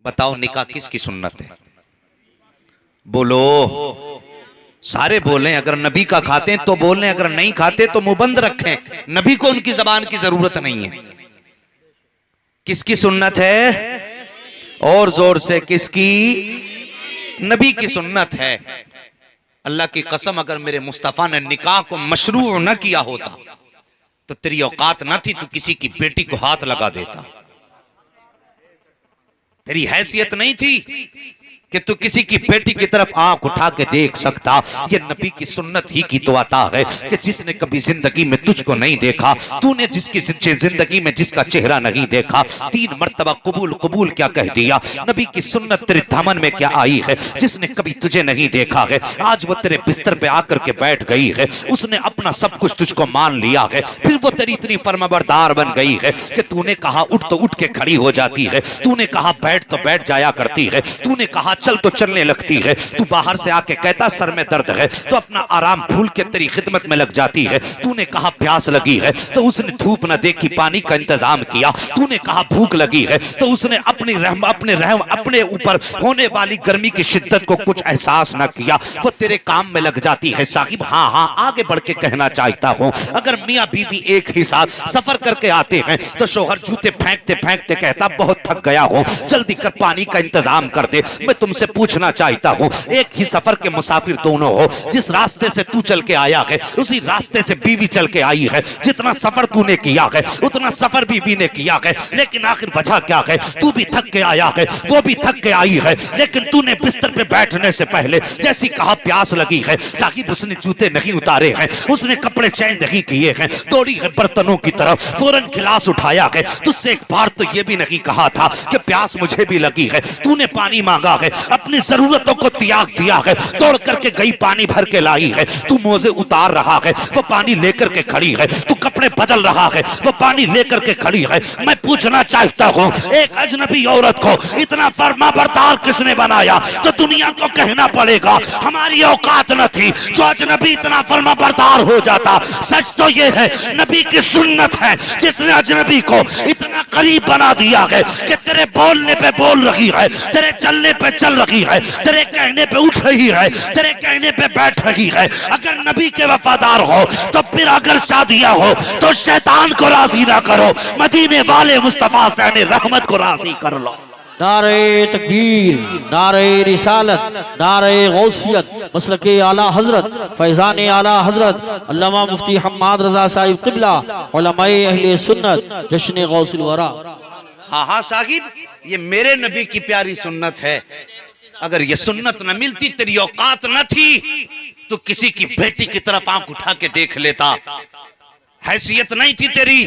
बताओ निकाह किसकी सुन्नत है? बोलो। सारे बोलें, अगर नबी का खाते हैं तो बोलें, अगर नहीं खाते तो मुंह रखें। नबी को उनकी जबान की जरूरत नहीं है। किसकी सुन्नत है? और जोर से, किसकी? नबी की सुन्नत है। अल्लाह की कसम, अगर मेरे मुस्तफा ने निकाह को मशरू न किया होता तो तेरी औकात न थी, तू किसी की बेटी को हाथ लगा देता। तेरी हैसियत नहीं थी कि तू किसी की बेटी की तरफ आंख उठा के देख सकता। ये नबी की सुन्नत ही की तो आता है कि जिसने कभी जिंदगी में तुझको नहीं देखा, तूने जिसकी जिंदगी में जिसका चेहरा नहीं देखा, 3 मर्तबा कबूल कबूल क्या कह दिया। नबी की सुन्नत तेरे दामन में क्या आई है? जिसने कभी तुझे नहीं देखा है, आज वो तेरे बिस्तर पे आकर के बैठ गई है, उसने अपना सब कुछ तुझको मान लिया है, फिर वो तेरी इतनी फर्माबरदार बन गई है कि तूने कहा उठ तो उठ के खड़ी हो जाती है, तूने कहा बैठ तो बैठ जाया करती है, तूने कहा चल तो चलने लगती है। तू बाहर से आके कहता सर में दर्द है तो अपना आराम भूल के तेरी खिदमत में लग जाती है। तूने कहा प्यास लगी है तो उसने धूप न देखी, पानी का इंतजाम किया। तूने कहा भूख लगी है तो उसने अपने रहम अपने ऊपर होने वाली गर्मी की शिद्दत को कुछ एहसास न किया, वो तेरे काम में लग जाती है। साहिब हाँ हाँ आगे बढ़ के कहना चाहता हूँ, अगर मियाँ बीवी एक ही साथ सफर करके आते हैं तो शोहर जूते फेंकते फेंकते कहता बहुत थक गया हूँ, जल्दी कर पानी का इंतजाम कर दे। मैं तुमसे पूछना चाहता हूँ, एक ही सफर के मुसाफिर दोनों हो, जिस रास्ते से तू चल के आया है उसी रास्ते से बीवी चल के आई है, जितना सफर तूने किया है उतना सफर बीवी ने किया है, लेकिन आखिर वजह क्या है? तू भी थक के आया है, वो भी थक के आई है, लेकिन तूने बिस्तर पे बैठने से पहले जैसी कहा प्यास लगी है, साहिब उसने जूते नहीं उतारे हैं, उसने कपड़े चेंज नहीं किए हैं, दौड़ी है बर्तनों की तरफ, फौरन गिलास उठाया है, तुझसे एक बार तो ये भी नहीं कहा था कि प्यास मुझे भी लगी है, तूने पानी मांगा है, अपनी जरूरतों को त्याग दिया है, दौड़ करके गई पानी भर के लाई है, तू मोजे उतार रहा है, वो पानी लेकर के खड़ी है, तू कपड़े बदल रहा है, वो पानी लेकर के खड़ी है। मैं पूछना चाहता हूँ, एक अजनबी औरत को इतना फर्माबरदार किसने बनाया? तो दुनिया को कहना पड़ेगा हमारी औकात न थी जो अजनबी इतना फर्माबरदार हो जाता। सच तो ये है नबी की सुन्नत है जिसने अजनबी को इतना करीब बना दिया है कि तेरे बोलने पे बोल रही है, तेरे चलने पे चल रही है, तेरे कहने पे उठ रही है, तेरे कहने पे बैठ रही है। अगर नबी के वफादार हो तो फिर अगर शादियां हो तो शैतान को राजी ना करो, मदीने वाले मुस्तफा फ़ैन रहमत को राजी कर लो। नारे तकबीर, नारे रिसालत, नारे गौसियत, मसलके आला हजरत, फैजान आला हजरत अल्लामा मुफ्ती हम्माद रजा साहिब क़िबला, उलमाए अहले सुन्नत, जश्न गौसुल वरा। हाँ हाँ साहिब, ये मेरे नबी की प्यारी सुन्नत है। अगर ये सुन्नत न मिलती, तेरी औकात न थी तो किसी की बेटी की तरफ आंख उठा के देख लेता। हैसियत नहीं थी तेरी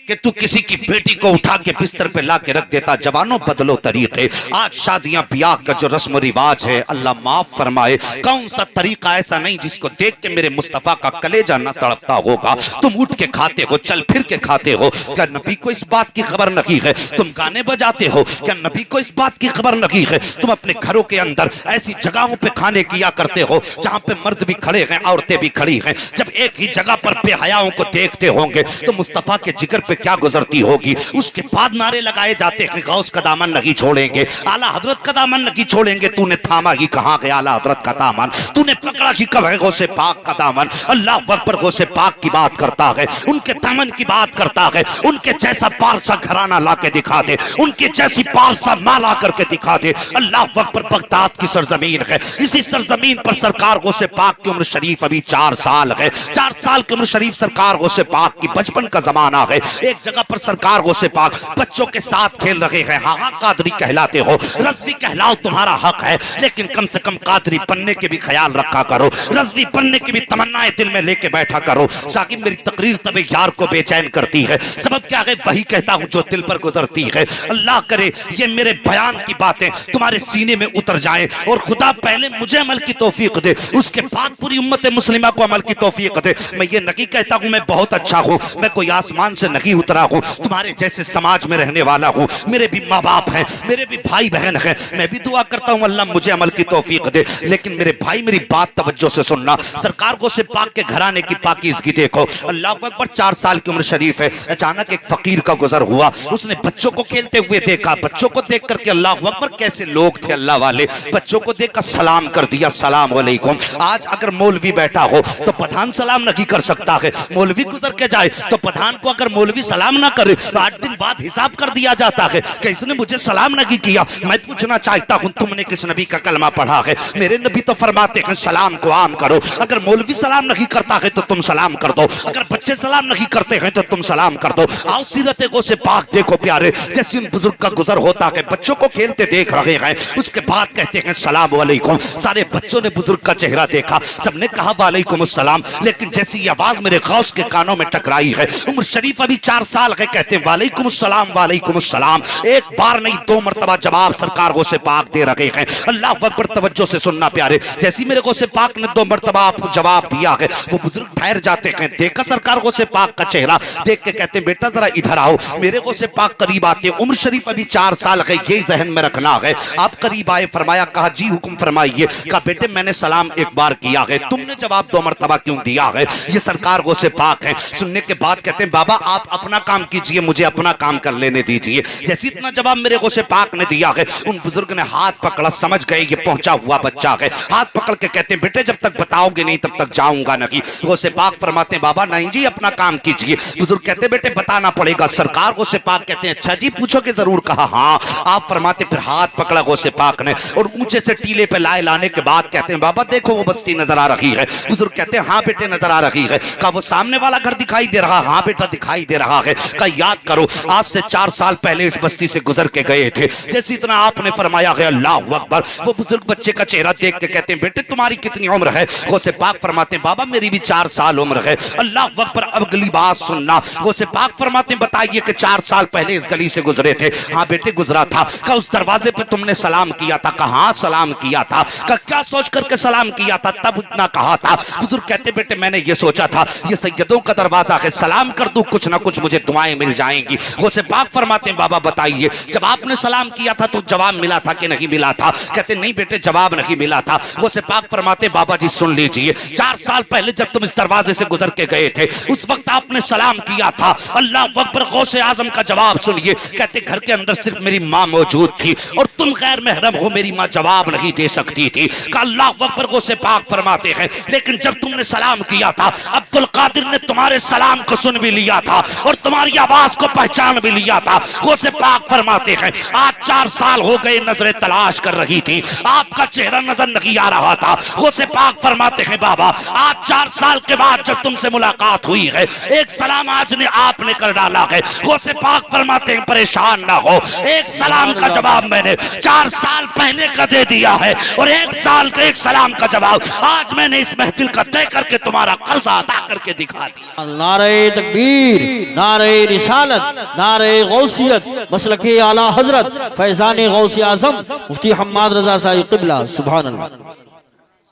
कि तू किसी की बेटी को उठा के बिस्तर पे ला के रख देता। जवानों बदलो तरीके। आज शादियां ब्याह का जो रस्म रिवाज है, अल्लाह माफ फरमाए, कौन सा तरीका ऐसा नहीं जिसको देख के मेरे मुस्तफा का कलेजा न तड़पता होगा। तुम उठ के खाते हो, चल फिर के खाते हो, क्या नबी को इस बात की खबर नहीं है? तुम गाने बजाते हो, क्या नबी को इस बात की खबर नहीं है? तुम अपने घरों के अंदर ऐसी जगहों पे खाने किया करते हो जहां पे मर्द भी खड़े हैं, औरतें भी खड़ी हैं। जब एक ही जगह पर बेहयाओं को देखते होंगे तो मुस्तफा के जिगर पे क्या गुजरती होगी। उसके बाद नारे लगाए जाते हैं, गौस का दामन नहीं छोड़ेंगे, आला हजरत का दामन नहीं छोड़ेंगे। तूने थामा ही कहां गया आला हजरत का दामन? तूने पकड़ा ही कब है गौसे पाक का दामन? अल्लाह अकबर गौसे पाक की बात करता है, उनके दामन की बात करता है। उनके जैसा पारसा घराना ला के दिखा दे, उनके जैसी पारसा माँ ला करके दिखा दे। अल्लाह अकबर बगदाद की सरजमीन है, इसी सरजमीन पर सरकार गौसे पाक की उम्र शरीफ अभी 4 साल है। 4 साल की उम्र शरीफ सरकार गौसे पाक की, बचपन का जमाना है। एक जगह पर सरकार गौसे पाक बच्चों के साथ खेल रहे हैं। हाँ हाँ कादरी कहलाते हो, रज़वी कहलाओ, तुम्हारा हक है, लेकिन कम से कम कादरी बनने के भी ख्याल रखा करो, रज़वी बनने की भी तमन्नाएं दिल में लेके बैठा करो। साकिब मेरी तकरीर तब यार को बेचैन करती है, सबब क्या है? वही कहता हूँ जो दिल पर गुजरती है। अल्लाह करे ये मेरे बयान की बातें तुम्हारे सीने में उतर जाए और खुदा पहले मुझे अमल की तौफीक दे, उसके बाद पूरी उम्मत मुस्लिमा को अमल की तौफीक दे। मैं ये नहीं कहता हूँ मैं बहुत अच्छा हूँ, मैं कोई आसमान से नहीं उतरा हूँ, तुम्हारे जैसे समाज में रहने वाला हूँ, मेरे भी माँ बाप हैं, मेरे भी भाई बहन हैं, मैं भी दुआ करता हूँ अल्लाह मुझे अमल की तौफीक दे। लेकिन मेरे भाई मेरी बात तवज्जो से सुनना, सरकार गौसे पाक के घराने की पाकीज़गी देखो। अल्लाह अकबर, 4 साल की उम्र शरीफ है, अचानक एक फकीर का गुजर हुआ, उसने बच्चों को खेलते हुए देखा, बच्चों को देख करके अल्लाह अकबर कैसे लोग थे अल्लाह वाले, बच्चों को देखकर सलाम कर दिया, सलाम वालेकुम। आज अगर मौलवी बैठा हो तो प्रधान सलाम नहीं कर सकता है, मौलवी गुजर के जाए तो प्रधान को अगर मौलवी सलाम ना करे तो 8 दिन बाद हिसाब कर दिया जाता है कि इसने मुझे सलाम नहीं किया। मैं पूछना चाहता हूं तुमने किस नबी का कलमा पढ़ा है? मेरे नबी तो फरमाते हैं सलाम को आम करो, अगर मौलवी सलाम नहीं करता है तो तुम सलाम कर दो, अगर बच्चे सलाम नहीं करते हैं तो तुम सलाम कर दो। आओ सीरत गौसे पाक देखो प्यारे, जैसे उन बुजुर्ग का गुजर होता है, बच्चों को खेलते देख रहे हैं, उसके बाद कहते हैं सलाम वालेकुम। सारे बच्चों ने बुजुर्ग का चेहरा देखा, सबने कहा वालेकुम अस्सलाम, लेकिन जैसी ये आवाज मेरे गौस के कानों में टकराई है, उम्र शरीफ अभी 4 साल है, कहते हैं वालेकुम अस्सलाम वालेकुम अस्सलाम। एक बार नहीं 2 मरतबा जवाब सरकार गौसे पाक दे रहे हैं। अल्लाह अकबर, तवज्जो से सुनना प्यारे, जैसी मेरे गौसे पाक ने 2 मरतबा आपको जवाब दिया है, वो बुजुर्ग ठहर जाते हैं, देखा सरकार गौसे पाक का चेहरा देख के कहते हैं बेटा जरा इधर आओ। मेरे गौसे पाक करीब आते, उम्र शरीफ अभी 4 साल है, ये जहन में रखना है। आप करीब आए, फरमाया, कहा जी हुक्म फरमाइए। कहा बेटे मैंने सलाम एक बार किया है, तुमने जवाब 2 मरतबा क्यों दिया है? ये सरकार गौसे पाक है। सुनने के बाद कहते हैं बाबा आप अपना काम कीजिए, मुझे अपना काम कर लेने दीजिए। जैसे इतना जवाब मेरे गौसे पाक ने दिया है, उन बुजुर्ग ने हाथ पकड़ा, समझ गए ये पहुंचा हुआ बच्चा है, हाथ पकड़ के कहते हैं बेटे जब तक बताओगे नहीं तब तक जाऊंगा नहीं। गौसे पाक फरमाते हैं बाबा नहीं जी अपना काम कीजिए। बुजुर्ग कहते हैं बेटे बताना पड़ेगा। सरकार गौसे पाक कहते हैं अच्छा जी पूछोगे जरूर। कहा हाँ। आप फरमाते फिर हाथ पकड़ा गौसे पाक ने और ऊंचे से टीले पे लाने के बाद कहते हैं बाबा देखो वो बस्ती नजर आ रही है। बुजुर्ग कहते हैं हाँ बेटे नजर आ रही है। कहा वो सामने वाला घर दिखाई दे रहा? हाँ बेटा दिखाई दे रहा है। कहा याद करो आज से 4 साल पहले इस बस्ती से गुजर के गए थे। जैसे इतना आपने फरमाया है अल्लाह अकबर, वो बुजुर्ग बच्चे का चेहरा देख के कहते हैं बेटे तुम्हारी कितनी उम्र है? गौसे पाक फरमाते हैं बाबा मेरी भी 4 साल उम्र है। अल्लाह अकबर, अब अगली बात सुनना। गौसे पाक फरमाते हैं बताइए कि 4 साल पहले इस गली से गुजरे थे? हाँ बेटे गुजरा था। कहा उस दरवाजे पे तुमने सलाम किया था? कहा सलाम किया था। कहा क्या सोच करके सलाम किया था? तब इतना कहा था। बुजुर्ग कहते बेटे मैंने ये सोचा था ये सैयदों का दरवाजा है, सलाम कर दूं कुछ ना कुछ मुझे दुआएं मिल जाएंगी। गौसे पाक फरमाते हैं बाबा बताइए जब आपने सलाम किया था तो जवाब मिला था कि नहीं मिला था? कहते नहीं बेटे जवाब नहीं मिला था। गौसे पाक फरमाते बाबा जी सुन लीजिए 4 साल पहले जब तुम इस दरवाजे से गुजर के गए थे उस वक्त आपने सलाम किया था। अल्लाह अकबर, गौसे आजम का जवाब सुनिए। कहते घर के अंदर सिर्फ मेरी माँ मौजूद थी और तुम गैर महरम हो, मेरी माँ जवाब नहीं दे सकती थी। अल्लाह अकबर, गौसे पाक फरमाते हैं लेकिन जब तुमने सलाम किया था अब्दुल कादिर ने तुम्हारे सलाम को सुन भी लिया था और तुम्हारी आवाज को पहचान भी लिया था। गौसे पाक फरमाते हैं आज 4 साल हो गए नजरें तलाश कर रही थी, आपका चेहरा नजर नहीं आ रहा था। गौसे पाक फरमाते हैं बाबा आज 4 साल के बाद जब तुमसे मुलाकात हुई है एक सलाम आज ने आपने कर डाला है। गौसे पाक फरमाते हैं परेशान ना हो, एक सलाम का जवाब मैंने 4 साल पहले का दे दिया है और 1 साल के 1 सलाम का जवाब आज मैंने इस महफिल का तय करके तुम्हारा कर्जा अदा करके दिखा दिया। नारे तकबीर, नारे रिसालत, नारे गौसियत, मसलके आला हजरत फैजान गौसे आजम मुफ्ती हम्माद रजा साहिब क़िबला, सुभान अल्लाह।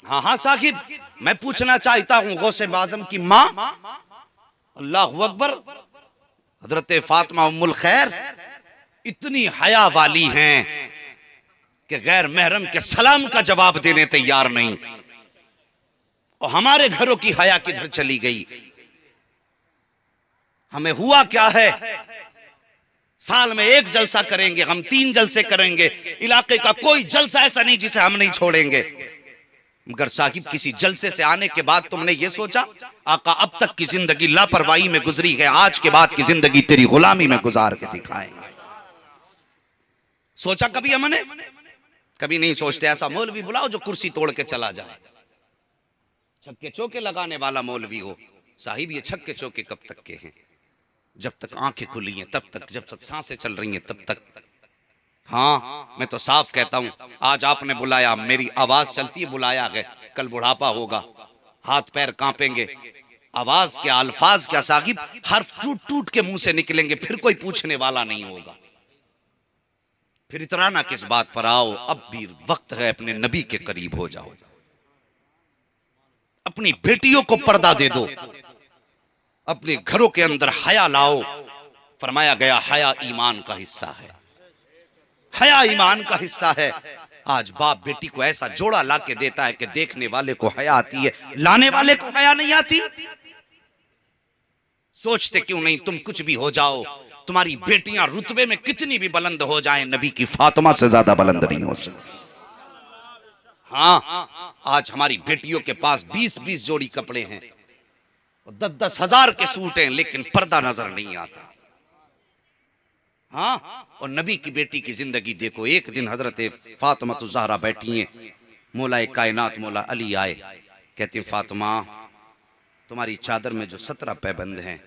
हाँ हाँ साहिब, मैं पूछना चाहता हूँ गौसे आजम की माँ अल्लाह अकबर हजरत फातिमा उम्मुल खैर इतनी हया वाली हैं कि गैर महरम के सलाम का जवाब देने तैयार नहीं। और हमारे घरों की हया किधर चली गई? हमें हुआ क्या है, साल में 1 जलसा करेंगे, हम 3 जलसे करेंगे, इलाके का कोई जलसा ऐसा नहीं जिसे हम नहीं छोड़ेंगे। मगर साहिब किसी जलसे से आने के बाद तुमने ये सोचा आका अब तक की जिंदगी लापरवाही में गुजरी है, आज के बाद की जिंदगी तेरी गुलामी में गुजार के दिखाएंगे। सोचा कभी हमने? कभी नहीं सोचते। ऐसा मौलवी बुलाओ जो कुर्सी तोड़ के चला जाए, छक्के चौके लगाने वाला मौलवी हो। साहिब ये छक्के चौके कब तक के हैं? जब तक आंखें खुली हैं तब तक, जब तक सांसें चल रही हैं तब तक। हाँ मैं तो साफ कहता हूं आज आपने बुलाया, मेरी आवाज चलती है, बुलाया है, कल बुढ़ापा होगा, हाथ पैर कांपेंगे, आवाज क्या अल्फाज क्या साहिब हर्फ टूट टूट के मुंह से निकलेंगे, फिर कोई पूछने वाला नहीं होगा। फिर इतराना किस बात पर? आओ अब भी वक्त है अपने नबी के करीब हो जाओ, अपनी बेटियों को पर्दा दे दो, अपने घरों के अंदर हया लाओ, फरमाया गया हया ईमान का हिस्सा है, हया ईमान का हिस्सा है। आज बाप बेटी को ऐसा जोड़ा ला के देता है कि देखने वाले को हया आती है, लाने वाले को हया नहीं आती। सोचते क्यों नहीं तुम कुछ भी हो जाओ, तुम्हारी बेटियां रुतबे में कितनी भी बुलंद हो जाएं, नबी की फातिमा से ज्यादा बुलंद नहीं हो सकती। हाँ, आज हमारी बेटियों के पास 20-20 जोड़ी कपड़े हैं, 10-10 हजार के सूट हैं, लेकिन पर्दा नजर नहीं आता। हाँ, और नबी की बेटी की जिंदगी देखो। एक दिन हजरत फातिमा ज़हरा बैठी हैं, मौला कायनात मौला अली आए, कहती फातिमा तुम्हारी चादर में जो 17 पैबंद हैं,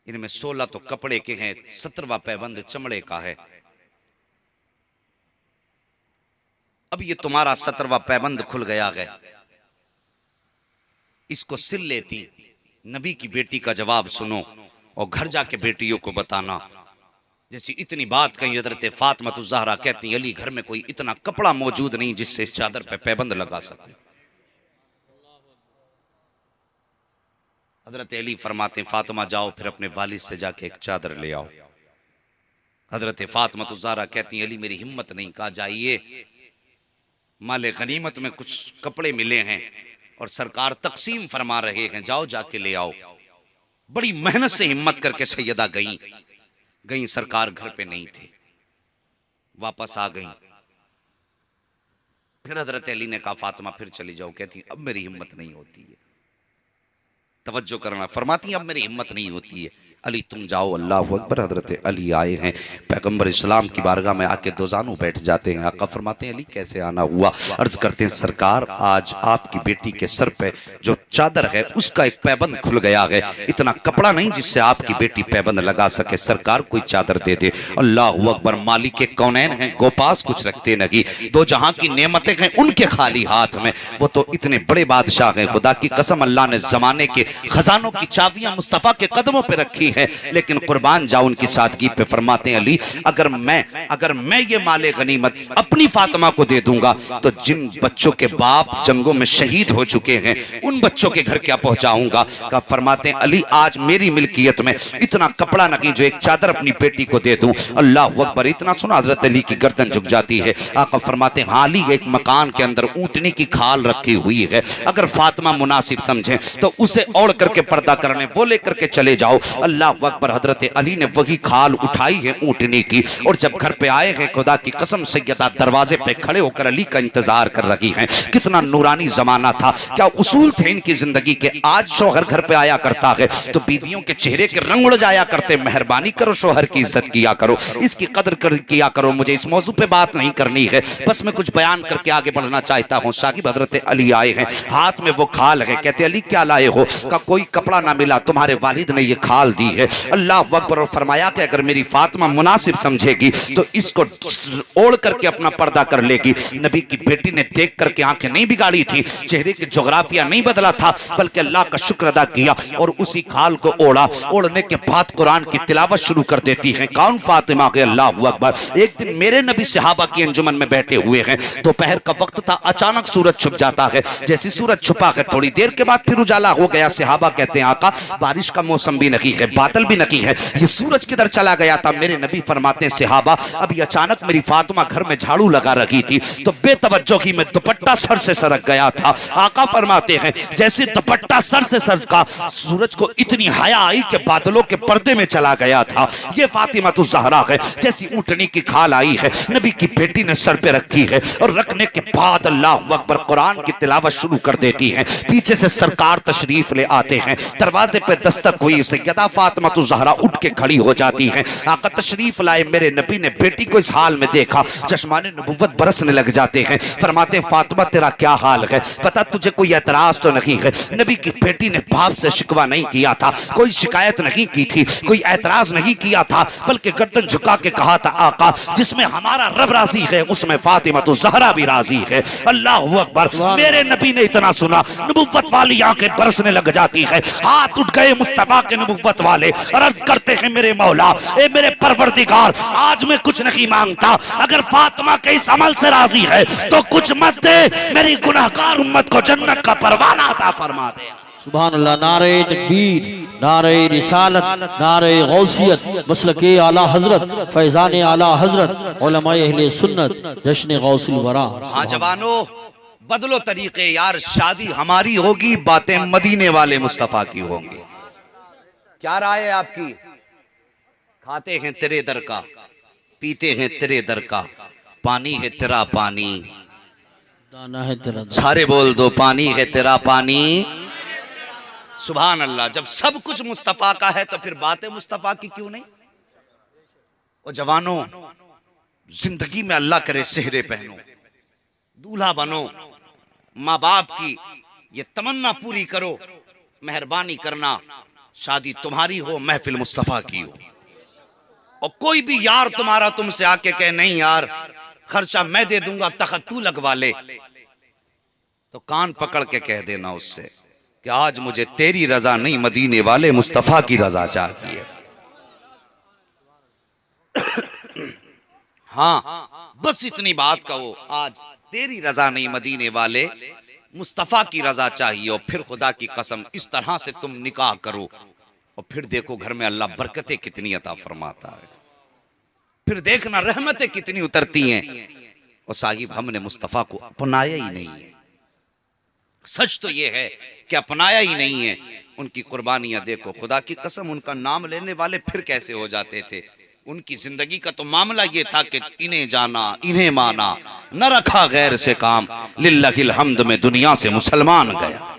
इनमें 16 तो कपड़े के हैं, 17वां पैबंद चमड़े का है। अब ये तुम्हारा 17वां पैबंद खुल गया है, इसको सिल लेती। नबी की बेटी का जवाब सुनो और घर जाके बेटियों को बताना। जैसी इतनी बात कही हजरत फातिमा ज़हरा कहती अली घर में कोई इतना कपड़ा मौजूद नहीं जिससे इस चादर पे पैबंद लगा सके। हजरत अली फरमाते फातिमा जाओ फिर अपने वालिद से जाके एक चादर ले आओ। हजरत फातिमा ज़हरा कहती अली मेरी हिम्मत नहीं, कहा जाइए माले गनीमत में कुछ कपड़े मिले हैं और सरकार तकसीम फरमा रहे हैं, जाओ जाके ले आओ। बड़ी मेहनत से हिम्मत करके सैयदा गई, सरकार घर पे नहीं थे, वापस आ गई। फिर हजरत अली ने कहा फातिमा फिर चली जाओ। कहती अब मेरी हिम्मत नहीं होती है, तवज्जो करना, फरमाती अब मेरी हिम्मत नहीं होती है। अली तुम जाओ। अल्लाह अकबर। हजरत अली आए हैं, पैगंबर इस्लाम की बारगाह में आके दोजानों बैठ जाते हैं। आका फरमाते हैं अली कैसे आना हुआ? अर्ज करते हैं सरकार आज आपकी बेटी के सर पे जो चादर है उसका एक पैबंद खुल गया है, इतना कपड़ा नहीं जिससे आपकी बेटी पैबंद लगा सके, सरकार कोई चादर दे दे। अल्लाह अकबर। मालिक कौनैन हैं, गोपास कुछ रखते नहीं, दो जहां की नेमतें हैं उनके खाली हाथ में, वो तो इतने बड़े बादशाह हैं। खुदा की कसम अल्लाह ने जमाने के खजानों की चाबियां मुस्तफा के कदमों पे रखी है, लेकिन कुर्बान जाओ उनकी सादगी पे। फरमाते हैं अली अगर मैं ये माले गनीमत अपनी फातिमा को दे दूंगा तो जिन बच्चों के बाप जंगों में शहीद हो चुके हैं उन बच्चों के घर क्या पहुंचाऊंगा? का फरमाते हैं अली आज मेरी मिल्कियत में इतना कपड़ा नहीं जो एक चादर अपनी बेटी को दे दूं। अल्लाह अकबर। इतना सुना हजरत अली की गर्दन झुक जाती है। आका फरमाते हैं हाँ अली एक मकान के अंदर ऊंटनी की खाल रखी हुई है, अगर फातिमा मुनासिब समझे तो उसे ओढ़ करके पर्दा करने वो लेकर के चले जाओ। अल्लाह अकबर। हजरत अली ने वही खाल उठाई है ऊंटनी की, और जब घर पे आए हैं खुदा की कसम सैयदा दरवाजे पे खड़े होकर अली का इंतजार कर रही हैं। कितना नूरानी जमाना था, क्या उसूल थे इनकी जिंदगी के। आज शोहर घर पे आया करता है तो बीवियों के चेहरे के रंग उड़ जाया करते। मेहरबानी करो शोहर की इज्जत किया करो, इसकी कदर किया करो। मुझे इस मौजू पे बात नहीं करनी है, बस मैं कुछ बयान करके आगे बढ़ना चाहता हूँ। साकिब हजरत अली आए हैं, हाथ में वो खाल है। कहते अली क्या लाए हो? का कोई कपड़ा ना मिला, तुम्हारे वालिद ने ये खाल दी है। अल्लाह अकबर। और फरमाया कि अगर मेरी फातिमा मुनासिब समझेगी तो इसको ओढ़ करके अपना पर्दा कर लेगी। नबी की बेटी ने देख करके आंखें नहीं बिगाड़ी थी, चेहरे की जोग्राफिया नहीं बदला था, बल्कि अल्लाह का शुक्र अदा किया और उसी खाल को ओढ़ा। ओढ़ने के बाद कुरान की तिलावत शुरू कर देती है। कौन? फातिमा के। अल्लाह अकबर। एक दिन मेरे नबी सहाबा की अंजुमन में बैठे हुए हैं, दोपहर का वक्त था, अचानक सूरज छुप जाता है। जैसे सूरज छुपा है थोड़ी देर के बाद फिर उजाला हो गया। सहाबा कहते हैं आका बारिश का मौसम भी नहीं है, बादल भी नहीं है, ये सूरज किधर चला गया था? मेरे नबी फरमाते हैं सहाबा अभी अचानक मेरी फातिमा घर में झाड़ू लगा रही थी तो बेतवज्जोही में दुपट्टा सर से सरक गया था। आका फरमाते हैं जैसे दुपट्टा सर से सरका, सूरज को इतनी हया आई कि बादलों के पर्दे में चला गया था। ये फातिमा ज़हरा है, जैसी ऊंटनी की खाल आई है नबी की बेटी ने सर पे रखी है, और रखने के बाद अल्लाह अकबर कुरान की तिलावत शुरू कर देती है। पीछे से सरकार तशरीफ ले आते हैं, दरवाजे पे दस्तक हुई, सैयदा फातिमा ज़हरा उठ के खड़ी हो जाती हैं। आका तशरीफ लाए, मेरे नबी ने बेटी को इस हाल में देखा, चश्माने नबुव्वत बरसने लग जाते हैं। फरमाते फातिमा तेरा क्या हाल है? पता तुझे कोई एतराज तो नहीं है? नबी की बेटी ने बाप से शिकवा नहीं किया था, कोई शिकायत नहीं की थी, कोई एतराज नहीं किया था, बल्कि गर्दन झुका के कहा था आका जिसमें हमारा रब राजी है उसमें फातिमा तो ज़हरा भी राजी है। अल्लाह अकबर। मेरे नबी ने इतना सुना, नबुव्वत वाली आंखें बरसने लग जाती है, हाथ उठ गए मुस्तफा के नबुव्वत वाले और अर्ज करते हैं मेरे मौला ए मेरे परवरदिगार आज मैं कुछ नहीं मांगता, अगर फातिमा के इस अमल से राजी है तो कुछ मत दे, मेरी गुनाहगार उम्मत को जन्नत का परवाना अता फरमा दे। सुभान अल्लाह। नारे तकबीर, नारे रिसालत, नारे गौसियत, मसलके आला हजरत, फैजान आला हजरत, उलमाए अहले सुन्नत, जश्न गौसुल वरा। हाँ जवानों, बदलो तरीके यार, शादी हमारी होगी, बातें मदीने वाले मुस्तफा की होंगी। क्या राय है आपकी? खाते हैं तेरे दर का, पीते हैं तेरे दर का, पानी है तेरा पानी, दाना है तेरा दाना। सारे बोल दो, पानी है तेरा पानी। सुभान अल्लाह। जब सब कुछ मुस्तफा का है तो फिर बातें मुस्तफा की क्यों नहीं? और जवानों, जिंदगी में अल्लाह करे सेहरे पहनो, दूल्हा बनो, माँ बाप की ये तमन्ना पूरी करो, मेहरबानी करना शादी तुम्हारी हो, महफिल मुस्तफा की हो। और कोई भी यार तुम्हारा तुमसे आके कहे नहीं यार खर्चा मैं दे दूंगा, तखत तू लगवा ले, तो कान पकड़ के कह देना उससे कि आज मुझे तेरी रजा नहीं, मदीने वाले मुस्तफा की रजा चाहिए। हाँ, बस इतनी बात कहो, आज तेरी रजा नहीं, मदीने वाले मुस्तफा की रजा चाहिए। और फिर खुदा की कसम इस तरह से तुम निकाह करो और फिर देखो घर में अल्लाह बरकतें कितनी अता फरमाता है, फिर देखना रहमतें कितनी उतरती हैं। और साहिब हमने मुस्तफा को अपनाया ही नहीं है। सच तो यह है कि अपनाया ही नहीं है। उनकी कुर्बानियां देखो, खुदा की कसम उनका नाम लेने वाले फिर कैसे हो जाते थे। उनकी जिंदगी का तो मामला ये था कि इन्हें जाना, इन्हें माना, न रखा गैर से काम, लिल्लाहिल हम्द में दुनिया से मुसलमान गया।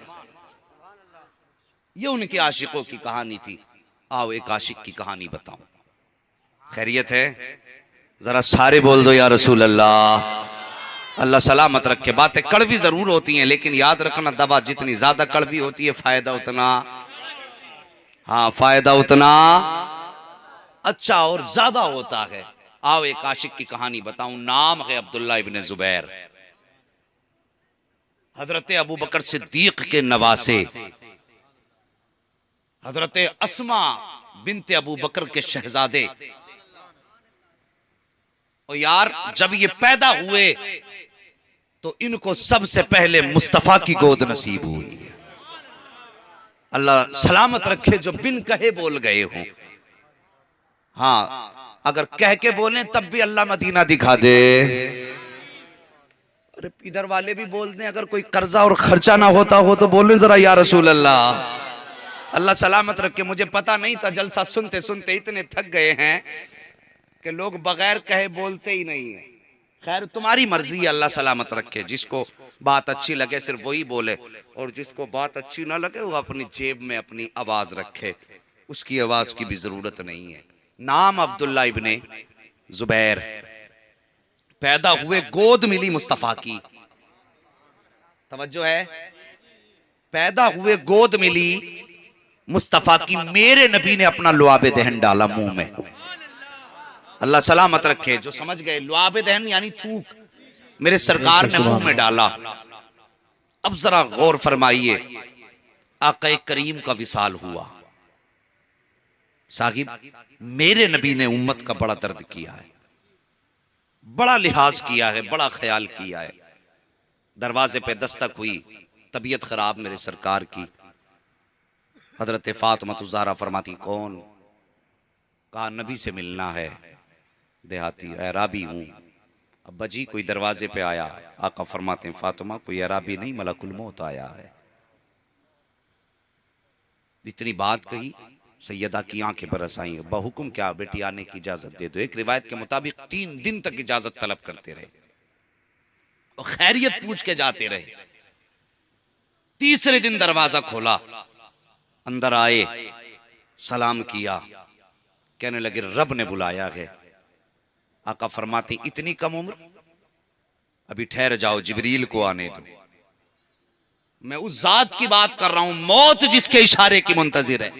ये उनके आशिकों की कहानी थी। आओ एक आशिक की कहानी बताऊं। खैरियत है? जरा सारे बोल दो या रसूल अल्लाह। अल्लाह सलामत रखे। बातें कड़वी जरूर होती हैं, लेकिन याद रखना दवा जितनी ज्यादा कड़वी होती है फायदा उतना, हाँ फायदा उतना अच्छा और ज्यादा होता है। आओ एक आशिक की कहानी बताऊं। नाम है अब्दुल्ला इब्ने जुबैर, हजरत अबू बकर सिद्दीक के नवासे, हजरत अस्मा बिनते अबू बकर के शहजादे। और यार जब ये पैदा हुए तो इनको सबसे पहले मुस्तफा की गोद नसीब हुई। अल्लाह सलामत रखे जो बिन कहे बोल गए हो। हाँ, अगर कह के बोले तब भी अल्लाह मदीना दिखा दे। अरे इधर वाले भी बोल दें, अगर कोई कर्जा और खर्चा ना होता हो तो बोले जरा या रसूल अल्लाह। अल्लाह सलामत रखे। मुझे पता नहीं था, जलसा सुनते सुनते इतने थक गए हैं कि लोग बगैर कहे बोलते ही नहीं है। खैर तुम्हारी मर्जी है, अल्लाह सलामत रखे। जिसको बात अच्छी लगे सिर्फ वही बोले, और जिसको बात अच्छी ना लगे वो अपनी जेब में अपनी आवाज रखे, उसकी आवाज की भी जरूरत नहीं है। नाम अब्दुल्ला इब्ने जुबैर, पैदा हुए गोद मिली मुस्तफा की। तवज्जो है, पैदा हुए गोद मिली मुस्तफा की। मेरे नबी ने अपना लुआबे दहन डाला मुंह में। अल्लाह सलामत रखे। जो समझ गए, लुआबे दहन यानी थूक, मेरे सरकार ने मुंह में डाला। अब जरा गौर फरमाइए, आक़ा करीम का विसाल हुआ। साहिब मेरे नबी ने उम्मत का बड़ा दर्द किया है, बड़ा लिहाज किया है, बड़ा ख्याल किया है। दरवाजे पे दस्तक हुई, तबीयत खराब मेरे सरकार की। हजरत फातिमा ज़हरा फरमाती कौन? कहा नबी से मिलना है। देहाती अराबी हूं। अब्बा जी कोई दरवाजे पे आया। आका फरमाते हैं फातिमा कोई अराबी नहीं, मलकुल मौत आया है। इतनी बात कही, सैयदा की आंखें बरस आई। अब्बा हुक्म क्या? बेटी आने की इजाजत दे दो। एक रिवायत के मुताबिक 3 दिन तक इजाजत तलब करते रहे और खैरियत पूछ के जाते रहे। तीसरे दिन दरवाजा खोला, अंदर आए, सलाम किया, कहने लगे रब ने बुलाया है। आका फरमाते इतनी कम उम्र, अभी ठहर जाओ, जिब्रील को आने दो। मैं उस जात की बात कर रहा हूं, मौत जिसके इशारे की मुंतजिर है।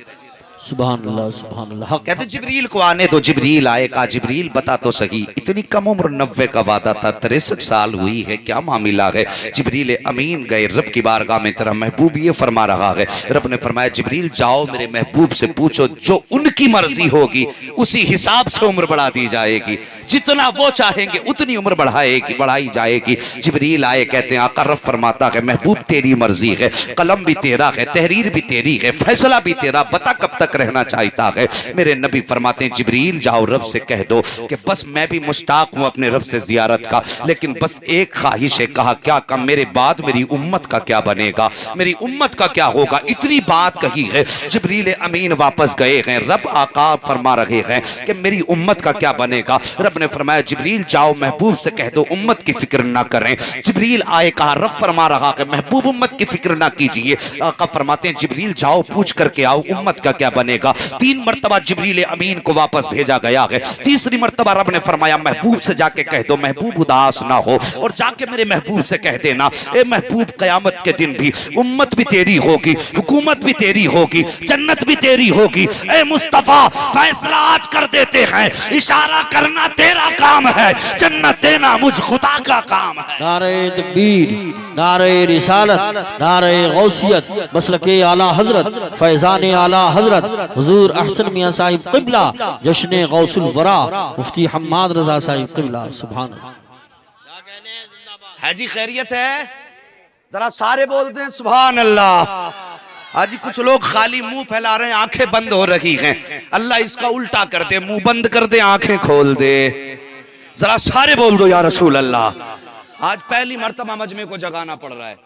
सुभान अल्लाह सुभान अल्लाह। हक कहते जिब्रील को आने दो। जिब्रील आए, कहा जिब्रील बता तो सही, इतनी कम उम्र 90 का वादा था, 63 साल हुई है, क्या मामला है? जिब्रील अमीन गए रब की बारगाह में, तेरा महबूब ये फरमा रहा है। रब ने फरमाया जिब्रील जाओ मेरे महबूब से पूछो, जो उनकी मर्जी होगी उसी हिसाब से उम्र बढ़ा दी जाएगी, जितना वो चाहेंगे उतनी उम्र बढ़ाई जाएगी। जिब्रील आए, कहते हैं आका रब फरमाता है महबूब तेरी मर्जी है, कलम भी तेरा है, तहरीर भी तेरी है, फैसला भी तेरा, बता कब तक रहना चाहता है। मेरे नबी फरमाते हैं जिब्रील जाओ रब से कह दो कि बस मैं भी मुश्ताक हूं अपने रब से जियारत का, लेकिन बस एक ख्वाहिश है। कहा क्या? कहा मेरे बाद मेरी उम्मत का क्या बनेगा, मेरी उम्मत का क्या होगा, इतनी बात कही है। जिब्रील अमीन वापस गए हैं, रब आका फरमा रहे हैं कि मेरी उम्मत का क्या बनेगा। रब ने फरमाया जिब्रील जाओ महबूब से कह दो उम्मत की फिक्र ना करें। जिब्रील आए, कहा रब फरमा रहा है महबूब उम्मत की फिक्र ना कीजिए। आका फरमाते हैं जिब्रील जाओ पूछ करके आओ उम्मत का क्या बनेगा। 3 मरतबा जिब्रील अमीन को वापस भेजा गया है। तीसरी मरतबा रब ने फरमाया महबूब से जाके कह दो महबूब उदास ना हो, और जाके मेरे महबूब से कह देना ए महबूब कयामत के दिन भी उम्मत भी तेरी होगी, हुकूमत भी तेरी होगी, जन्नत भी तेरी होगी। ए मुस्तफा फैसला आज कर देते हैं, इशारा करना तेरा काम है, जन्नत देना मुझ खुदा का काम है। नारे तकबीर, नारे रिसालत, नारे गौसियत, मसलके आला हजरत, फैजान आला हजरत हुजूर अहसन मियां साहिब क़िबला, जश्न गौसुल वरा मुफ्ती हम्माद रजा साहिब क़िबला। सुभान अल्लाह। है जी खैरियत है? जरा सारे बोलते हैं सुभान अल्लाह। हाजी कुछ लोग खाली मुंह फैला रहे हैं, आंखें बंद हो रही हैं। अल्लाह इसका उल्टा कर दे, मुंह बंद कर दे, आंखें खोल दे। जरा सारे बोल दो या रसूल अल्लाह। आज पहली मर्तबा मजमे को जगाना पड़ रहा है,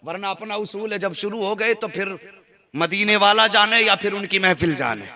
वरना अपना उसूल है जब शुरू हो गए तो फिर मदीने वाला जाने या फिर उनकी महफिल जाने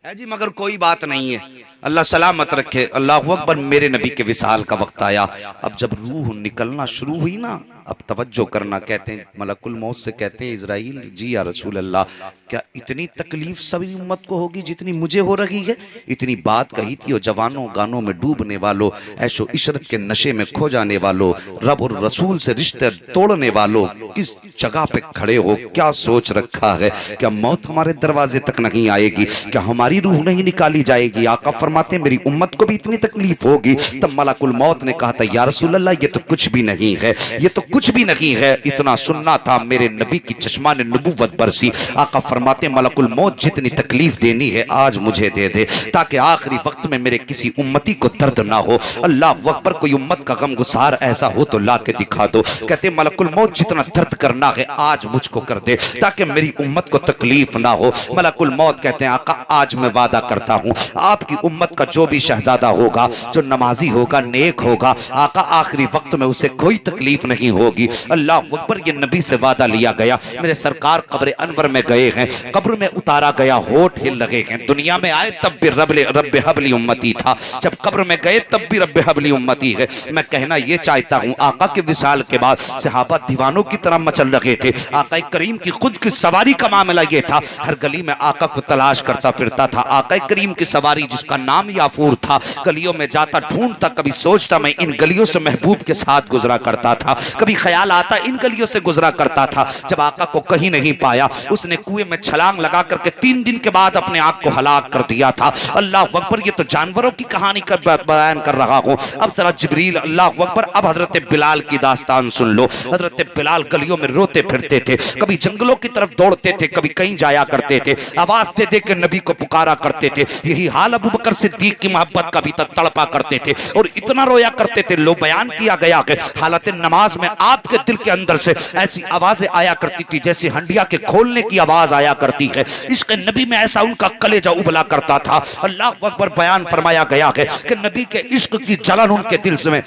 है जी। मगर कोई बात नहीं है, अल्लाह सलामत रखे। अल्लाहु अकबर। मेरे नबी के विसाल का वक्त आया। अब जब रूह निकलना शुरू हुई ना, अब तवज्जो करना। कहते हैं मलकुल मौत से कहते हैं इजराइल जी या रसूल अल्लाह, क्या इतनी तकलीफ सभी उम्मत को होगी जितनी मुझे हो रही है? इतनी बात कही थी। और जवानों गानों में डूबने वालों, ऐशो इशरत के नशे में खो जाने वालों, रब और रसूल से रिश्ते तोड़ने वालों, किस जगह पे खड़े हो, क्या सोच रखा है? क्या मौत हमारे दरवाजे तक नहीं आएगी? क्या हमारी रूह नहीं निकाली जाएगी? आका फरमाते मेरी उम्मत को भी इतनी तकलीफ होगी। तब मलकुल मौत ने कहा था या रसूल अल्लाह ये तो कुछ भी नहीं है, ये तो कुछ भी नहीं है। इतना सुनना था, मेरे नबी की चश्मा ने नबूवत बरसी। आका फरमाते मलकुल मौत जितनी तकलीफ देनी है आज मुझे दे दे, ताकि आखिरी वक्त में मेरे किसी उम्मती को दर्द ना हो। अल्लाह अकबर। कोई उम्मत का गम गुसार ऐसा हो तो ला के दिखा दो। कहते मलकुल मौत जितना दर्द करना है आज मुझको कर दे, ताकि मेरी उम्मत को तकलीफ ना हो। मलकुल मौत कहते हैं आका आज मैं वादा करता हूँ आपकी उम्मत का जो भी शहजादा होगा, जो नमाजी होगा, नेक होगा, आका आखिरी वक्त में उसे कोई तकलीफ नहीं होगी। अल्लाह अकबर। ये नबी से वादा लिया गया। मेरे सरकार कब्र अनवर में गए हैं, कब्र में उतारा गया, होठ हिल लगे हैं। दुनिया में आए तब भी रब्बे हबली उम्मती था, जब कब्र में गए तब भी रब्बे हबली उम्मती है। मैं कहना ये चाहता हूँ आका के विसाल के बाद सहाबा दीवानों की तरह मचल रहे थे। आका करीम की खुद की सवारी का मामला ये था, हर गली में आका को तलाश करता फिरता था। आका करीम की सवारी जिसका नाम याफूर था, गलियों में जाता ढूंढता, कभी सोचता मैं इन गलियों से महबूब के साथ गुजरा करता था, कभी ख्याल आता इन गलियों से गुजरा करता था। जब आका को कहीं नहीं पाया, उसने कुएं में छलांग लगा करके 3 दिन के बाद अपने आप को हलाक कर दिया था। अल्लाह अकबर। ये तो जानवरों की कहानी का बयान कर रहा हूँ। अब जरा जिब्रील, अल्लाह अकबर। अब हजरत बिलाल की दास्तान सुन लो। हजरत बिलाल गलियों में रोते फिरते थे, कभी जंगलों की तरफ दौड़ते थे, कभी कहीं जाया करते थे, आवाज दे दे के नबी को पुकारा करते थे। यही हाल अबू बकर सिद्दीक की मोहब्बत का भी तड़पा करते थे और इतना रोया करते थे। लो बयान किया गया कि हालत नमाज में आपके दिल के अंदर से ऐसी आवाजें आया करती थी जैसे हंडिया के खोलने की आवाज आया करती है। इश्क नबी में ऐसा उनका कलेजा उबला करता था। अल्लाह अकबर। बयान फरमाया गया है कि नबी के इश्क की जलन उनके दिल में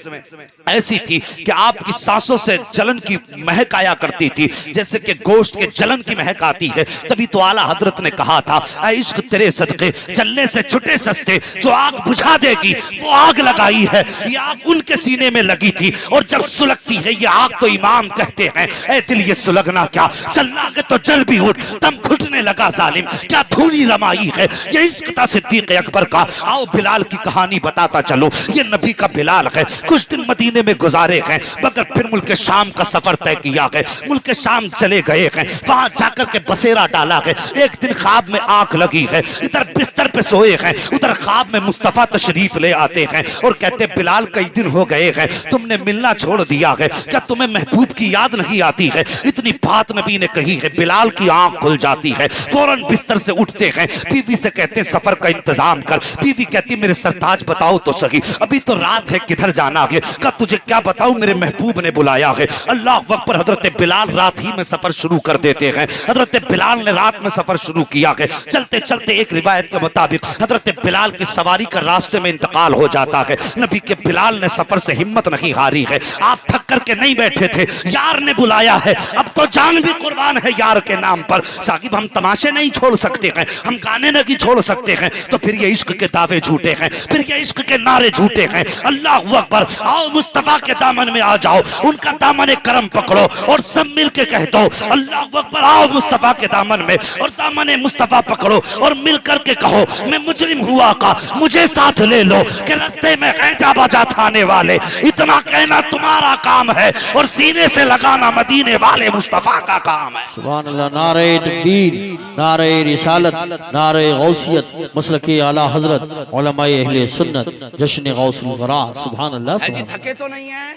ऐसी थी कि आपकी सांसों से जलन की महक आया करती थी, जैसे कि गोश्त के जलन की महक आती है। तभी तो आला हजरत ने कहा था ऐ इश्क तेरे सदके चलने से छुटे सस्ते, ने जो आग बुझा देगी वो आग लगाई है, ये आग उनके सीने में लगी थी और जब सुलगती है ये आग तो इमाम कहते हैं ऐ दिल ये सुलगना क्या, चलना के तो जल भी उठ, दम घुटने लगा जालिम, क्या धूली रमाई है ये इश्क था सिद्दीक अकबर का। आओ बिलाल की कहानी बताता चलो, ये नबी का बिलाल है, कुछ दिन मदीने में गुजारे हैं मगर फिर मुल्क शाम का सफर तय किया है, मुल्क शाम चले गए हैं, वहां जाकर के बसेरा डाला है। एक दिन ख्वाब में आंख लगी है, इधर बिस्तर पे सोए हैं, उधर ख्वाब में मुस्तफा तशरीफ ले आते हैं और कहते बिलाल कई दिन हो गए हैं तुमने मिलना छोड़ दिया है, क्या तुम्हें महबूब की याद नहीं आती है। इतनी बात नबी ने कही है, बिलाल की आंख खुल जाती है, फौरन बिस्तर से उठते हैं, बीवी से कहते सफर का इंतजाम कर। बीवी कहती मेरे सरताज बताओ तो सही, अभी तो रात है किधर जाना है। क्या तुझे क्या बताऊं, मेरे महबूब ने बुलाया है। अल्लाह अकबर, हजरत बिलाल रात ही में सफर शुरू कर देते हैं। हजरत बिलाल ने रात में सफर शुरू किया है। चलते चलते एक रिवायत के मुताबिक हजरत बिलाल की सवारी का रास्ते में इंतकाल हो जाता है। नबी के बिलाल ने सफर से हिम्मत नहीं हारी है, आप थक करके नहीं बैठे थे, यार ने बुलाया है, अब तो जान भी कुर्बान है यार के नाम पर। साकिब हम तमाशे नहीं छोड़ सकते हैं, हम गाने नहीं छोड़ सकते हैं, तो फिर ये इश्क के दावे झूठे हैं, फिर ये इश्क के नारे झूठे हैं। अल्लाह अकबर, आओ मुस्तफा के दामन में आ जाओ, उनका दामन करम पकड़ो और सब मिल के कह दो अल्लाह अकबर। आओ मुस्तफा के दामन में और दामन मुस्तफा पकड़ो और मिल करके कहो मैं मुजरिम हुआ का मुझे साथ ले लो कि रास्ते में कैजा बाजा थाने वाले। इतना कहना तुम्हारा काम है और सीने से लगाना मदीने वाले मुस्तफा का काम है। सुभान अल्लाह। नारे तकबीर, नारे रिसालत, नारे गौसियत, मसलके आला हजरत, उलमाए अहले सुन्नत, जश्न गौसुल वरा। सुभान अल्लाह। थके तो नहीं है।